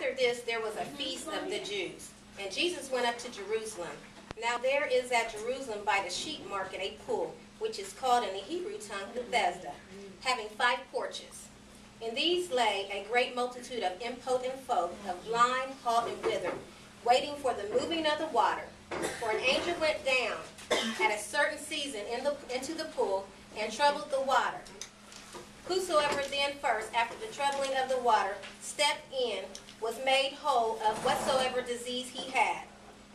after this, there was a feast of the Jews, and Jesus went up to Jerusalem. Now there is at Jerusalem by the sheep market a pool, which is called in the Hebrew tongue Bethesda, having 5 porches. In these lay a great multitude of impotent folk, of blind, halt, and withered, waiting for the moving of the water. For an angel went down at a certain season into the pool, and troubled the water. Whosoever then first, after the troubling of the water, stepped in, was made whole of whatsoever disease he had.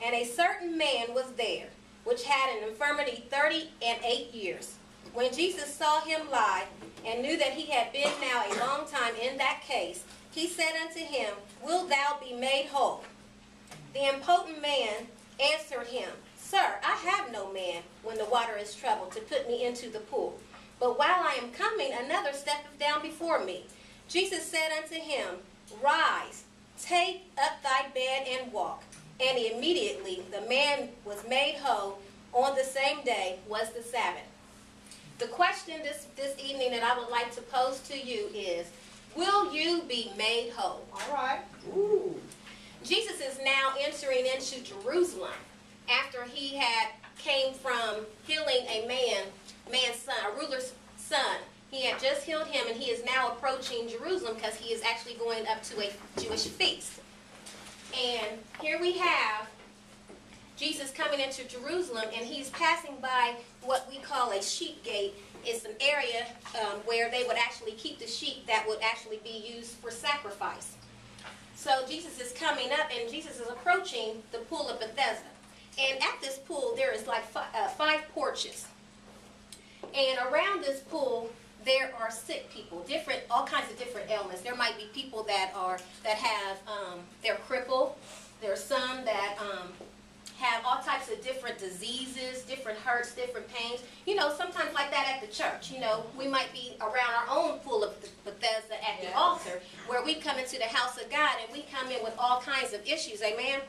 And a certain man was there, which had an infirmity 38 years. When Jesus saw him lie, and knew that he had been now a long time in that case, he said unto him, Wilt thou be made whole? The impotent man answered him, Sir, I have no man, when the water is troubled, to put me into the pool. But while I am coming, another steppeth down before me. Jesus said unto him, Rise, take up thy bed and walk. And immediately the man was made whole. On the same day was the Sabbath. The question this evening that I would like to pose to you is, will you be made whole? All right. Ooh. Jesus is now entering into Jerusalem after he had came from healing a man's son, a ruler's son. He had just healed him, and he is now approaching Jerusalem because he is actually going up to a Jewish feast. And here we have Jesus coming into Jerusalem, and he's passing by what we call a sheep gate. It's an area where they would actually keep the sheep that would actually be used for sacrifice. So Jesus is coming up, and Jesus is approaching the pool of Bethesda. And at this pool, there is like 5 porches. And around this pool, there are sick people, all kinds of different ailments. There might be people that they're crippled. There are some that have all types of different diseases, different hurts, different pains. You know, sometimes like that at the church. You know, we might be around our own pool of Bethesda at the altar, where we come into the house of God and we come in with all kinds of issues. Amen?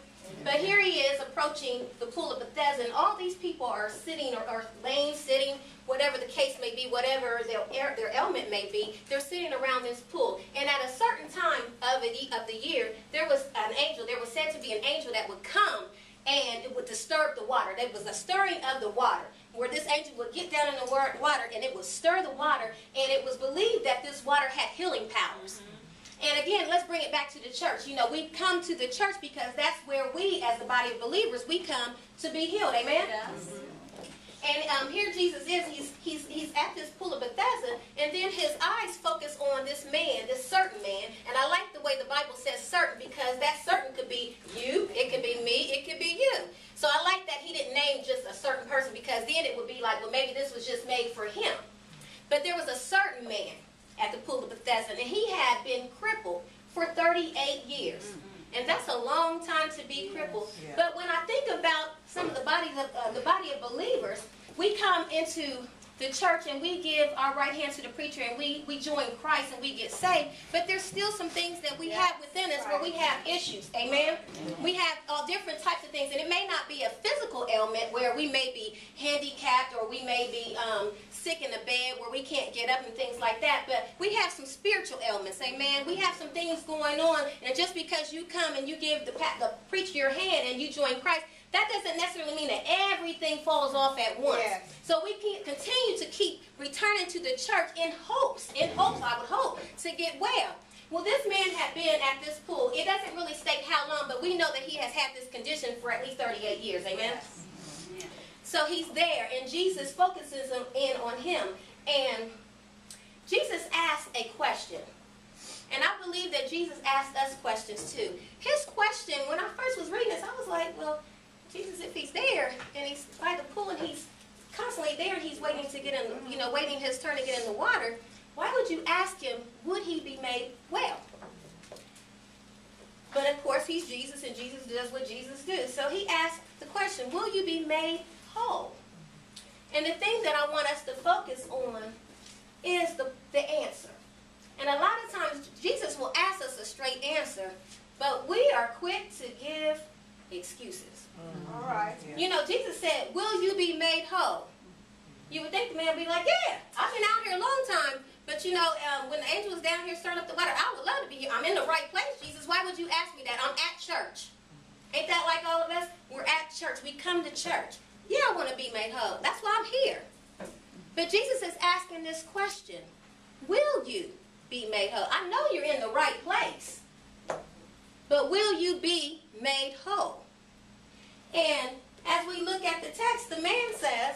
But here he is approaching the pool of Bethesda, and all these people are sitting or laying, sitting, whatever the case may be, whatever their ailment may be, they're sitting around this pool. And at a certain time of the year, there was an angel, there was said to be an angel that would come, and it would disturb the water. There was a stirring of the water, where this angel would get down in the water, and it would stir the water, and it was believed that this water had healing powers. And again, let's bring it back to the church. You know, we come to the church because that's where we, as the body of believers, we come to be healed. Amen? Yes. And here Jesus is. He's at this pool of Bethesda, and then his eyes focus on this man, this certain man. And I like the way the Bible says certain, because that certain could be you, it could be me, it could be you. So I like that he didn't name just a certain person, because then it would be like, well, maybe this was just made for him. But there was a certain man at the pool of Bethesda, and he had been crippled for 38 years. And that's a long time to be crippled. But when I think about some of the body of believers, we come into the church and we give our right hand to the preacher, and we join Christ and we get saved. But there's still some things that we have within us where we have issues. Amen? We have all different types of things, and it may not be a physical ailment where we may be handicapped, or we may be sick in a bed where we can't get up and things like that. But we have some spiritual ailments. Amen? We have some things going on, and just because you come and you give the preacher your hand and you join Christ, that doesn't necessarily mean that everything falls off at once. Yes. So we can continue to keep returning to the church in hopes, I would hope, to get well. Well, this man had been at this pool. It doesn't really state how long, but we know that he has had this condition for at least 38 years. Amen? Yes. So he's there, and Jesus focuses in on him. And Jesus asked a question. And I believe that Jesus asked us questions too. His question, when I first was reading this, I was like, well, Jesus, if he's there and he's by the pool and he's constantly there and he's waiting to get in, you know, waiting his turn to get in the water, why would you ask him, would he be made well? But of course, he's Jesus, and Jesus does what Jesus does. So he asked the question, will you be made whole? And the thing that I want us to focus on is the answer. And a lot of times, Jesus will ask us a straight answer, but we are quick to give excuses. All right. You know, Jesus said, will you be made whole? You would think the man would be like, yeah, I've been out here a long time, but you know, when the angel was down here stirring up the water, I would love to be here. I'm in the right place, Jesus. Why would would you ask me that? I'm at church. Ain't that like all of us? We're at church. We come to church. Yeah, I want to be made whole. That's why I'm here. But Jesus is asking this question. Will you be made whole? I know you're in the right place. But will you be made whole? And as we look at the text, the man says,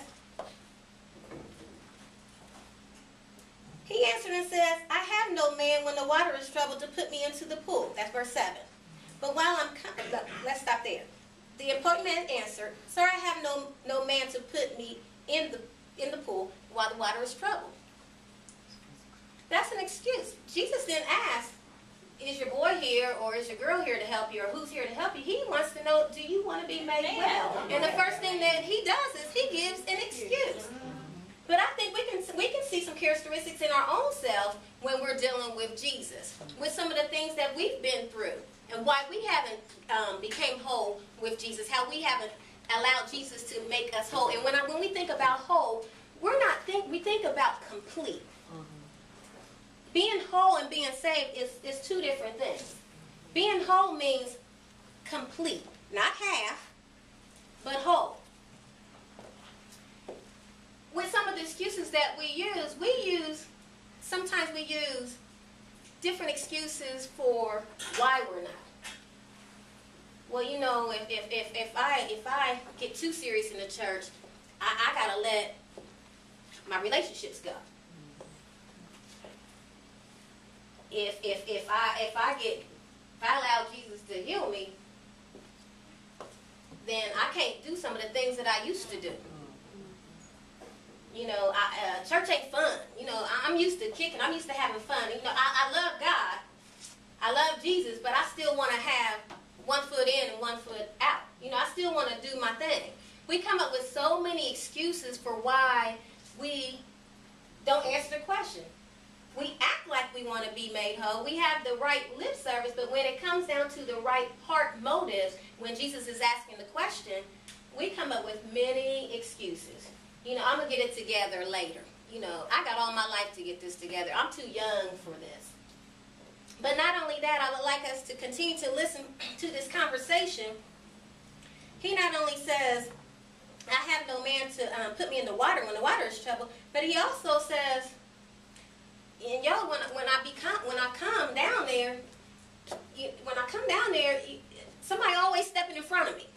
he answered and says, I have no man when the water is troubled to put me into the pool. That's verse 7. But while I'm coming, let's stop there. The important man answered, Sir, I have no man to put me in the pool while the water is troubled. That's an excuse. Jesus didn't ask, is your boy here or is your girl here to help you or who's here to help you? He wants to know, do you want to be made well? And the first thing that he does is he gives an excuse. But I think we can see some characteristics in our own selves when we're dealing with Jesus, with some of the things that we've been through and why we haven't became whole with Jesus, how we haven't allowed Jesus to make us whole. And when we think about whole, we think about complete. Being whole and being saved is two different things. Being whole means complete, not half, but whole. With some of the excuses that sometimes we use different excuses for why we're not. Well, you know, if I get too serious in the church, I gotta let my relationships go. If I allow Jesus to heal me, then I can't do some of the things that I used to do. You know, church ain't fun. You know, I'm used to kicking. I'm used to having fun. You know, I love God. I love Jesus, but I still want to have one foot in and one foot out. You know, I still want to do my thing. We come up with so many excuses for why we don't answer the question. We act like we want to be made whole. We have the right lip service, but when it comes down to the right heart motives, when Jesus is asking the question, we come up with many excuses. You know, I'm going to get it together later. You know, I got all my life to get this together. I'm too young for this. But not only that, I would like us to continue to listen to this conversation. He not only says, I have no man to put me in the water when the water is troubled, but he also says, and y'all, when I come down there, somebody always stepping in front of me.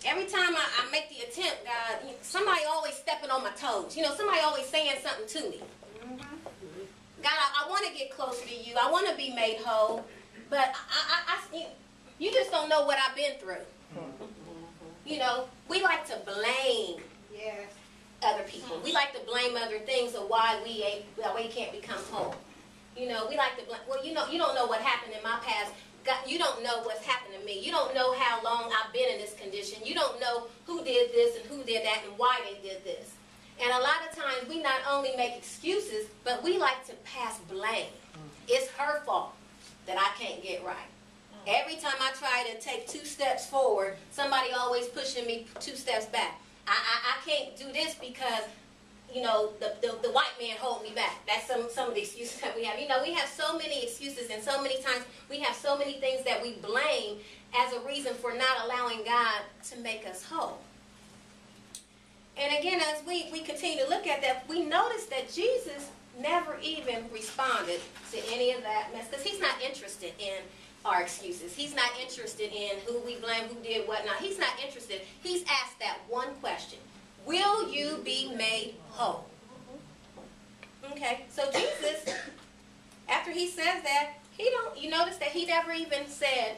Every time I make the attempt, God, somebody always stepping on my toes. You know, somebody always saying something to me. God, I want to get closer to you. I want to be made whole, but you just don't know what I've been through. You know, we like to blame other people. We like to blame other things of why we can't become whole. You know, we like to blame. Well, you know, you don't know what happened in my past. God, you don't know what's happened to me. You don't know how long I've been in this condition. You don't know who did this and who did that and why they did this. And a lot of times we not only make excuses, but we like to pass blame. It's her fault that I can't get right. Every time I try to take 2 steps forward, somebody always pushing me 2 steps back. I can't do this because, you know, the white man hold me back. That's some of the excuses that we have. You know, we have so many excuses, and so many times we have so many things that we blame as a reason for not allowing God to make us whole. And again, as we continue to look at that, we notice that Jesus never even responded to any of that mess, because he's not interested in our excuses. He's not interested in who we blame, who did what not. He's not interested. He's asked that one question. Will you be made whole? Okay, so Jesus, after he says that, you notice that he never even said,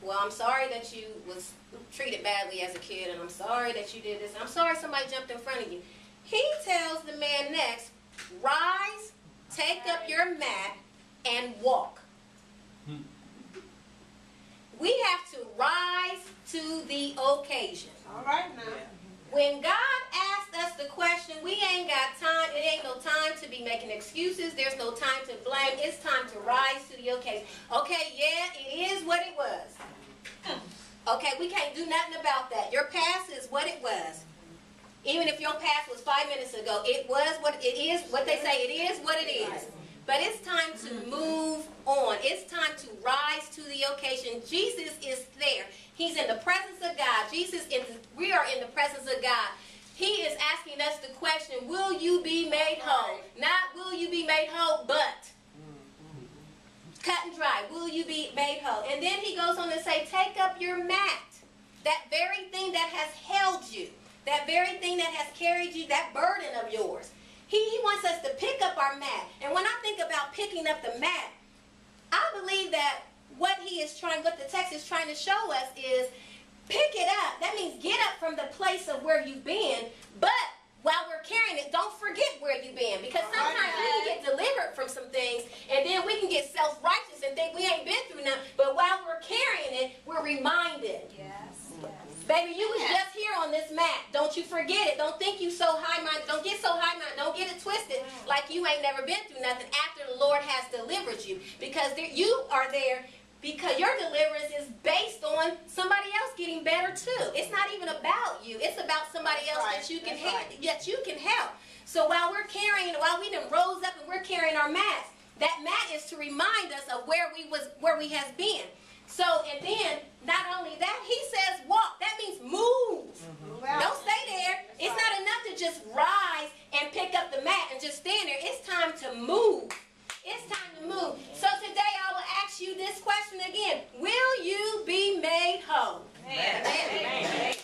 well, I'm sorry that you was treated badly as a kid, and I'm sorry that you did this, and I'm sorry somebody jumped in front of you. He tells the man next, rise, take up your mat, and walk. We have to rise to the occasion. All right now. When God asked us the question, we ain't got time. It ain't no time to be making excuses. There's no time to blame. It's time to rise to the occasion. Okay, yeah, it is what it was. Okay, we can't do nothing about that. Your past is what it was. Even if your past was 5 minutes ago, it was what it is. What they say, it is what it is. But it's time to move It's time to rise to the occasion. Jesus is there. He's in the presence of God. We are in the presence of God. He is asking us the question, will you be made whole? Not will you be made whole, but cut and dry. Will you be made whole? And then he goes on to say, take up your mat. That very thing that has held you. That very thing that has carried you, that burden of yours. He wants us to pick up our mat. And when I think about picking up the mat, I believe that what the text is trying to show us is pick it up. That means get up from the place of where you've been, but while we're carrying it, don't forget where you've been. Because sometimes we can get delivered from some things, and then we can get self-righteous and think we ain't been through nothing. But while we're carrying it, we're reminded. Yes, yes. Baby, you was just here on this mat. Don't you forget it. Don't think you so high-minded. Don't get so high-minded. Don't get it twisted like you ain't never been through nothing after the Lord has delivered you. Because you are there because your deliverance is based on somebody else getting better too. It's not even about you. It's about somebody else that you can help. So while we done rose up and we're carrying our mats, that mat is to remind us of where we has been. So, and then, not only that, he says walk. That means move. Don't stay there. It's not enough to just rise and pick up the mat and just stand there. It's time to move. It's time to move. So today I will ask you this question again. Will you be made whole? Amen. Amen.